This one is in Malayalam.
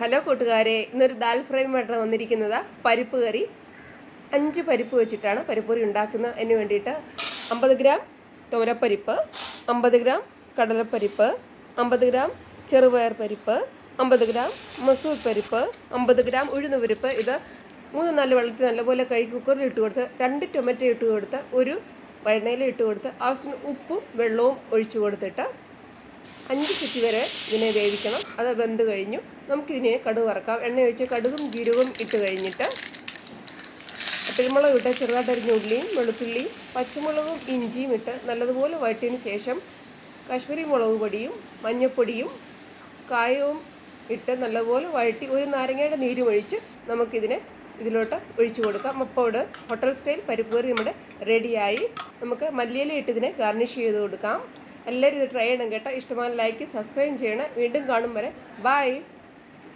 ഹലോ കൂട്ടുകാരെ, ഇന്നൊരു ദാൽ ഫ്രൈയുമായിട്ടാണ് വന്നിരിക്കുന്നത്. പരിപ്പ് കറി 5 പരിപ്പ് വെച്ചിട്ടാണ് പരിപ്പ് കറി ഉണ്ടാക്കുന്നത്. അതിന് വേണ്ടിയിട്ട് 50 ഗ്രാം തുവരപ്പരിപ്പ്, 50 ഗ്രാം കടലപ്പരിപ്പ്, 50 ഗ്രാം ചെറുപയർ പരിപ്പ്, 50 ഗ്രാം മസൂർ പരിപ്പ്, 50 ഗ്രാം ഉഴുന്ന് പരിപ്പ്. ഇത് 3-4 വെള്ളത്തിൽ നല്ലപോലെ കഴുകി കുക്കറിൽ ഇട്ട് കൊടുത്ത് 2 ടൊമാറ്റോ ഇട്ട് കൊടുത്ത് ഒരു വഴണയില ഇട്ട് കൊടുത്ത് ആവശ്യത്തിന് ഉപ്പും വെള്ളവും ഒഴിച്ചു കൊടുത്തിട്ട് 5 സിറ്റി വരെ ഇതിനെ വേവിക്കണം. അത് വെന്ത് കഴിഞ്ഞു. നമുക്കിതിനെ കടുക് വറക്കാം. എണ്ണ ഒഴിച്ച് കടുകും ജീരകവും ഇട്ട് കഴിഞ്ഞിട്ട് കുരുമുളക് ഇട്ട് ചെറുതായിട്ട് അരിഞ്ഞ ഉള്ളിയും വെളുത്തുള്ളിയും പച്ചമുളകും ഇഞ്ചിയും ഇട്ട് നല്ലതുപോലെ വഴറ്റിയതിന് ശേഷം കാശ്മീരി മുളക് പൊടിയും മഞ്ഞൾപ്പൊടിയും കായവും ഇട്ട് നല്ലപോലെ വഴറ്റി ഒരു നാരങ്ങയുടെ നീരും ഒഴിച്ച് ഇതിലോട്ട് ഒഴിച്ചു കൊടുക്കാം. അപ്പോൾ ഹോട്ടൽ സ്റ്റൈൽ പരിപ്പ് കറി നമ്മുടെ റെഡിയായി. നമുക്ക് മല്ലിയില ഇട്ട് ഇതിനെ ഗാർണിഷ് ചെയ്ത് കൊടുക്കാം. എല്ലാവരും ഇത് ട്രൈ ചെയ്യണം കേട്ടോ. ഇഷ്ടമായ ലൈക്ക് സബ്സ്ക്രൈബ് ചെയ്യണം. വീണ്ടും കാണും വരെ ബൈ.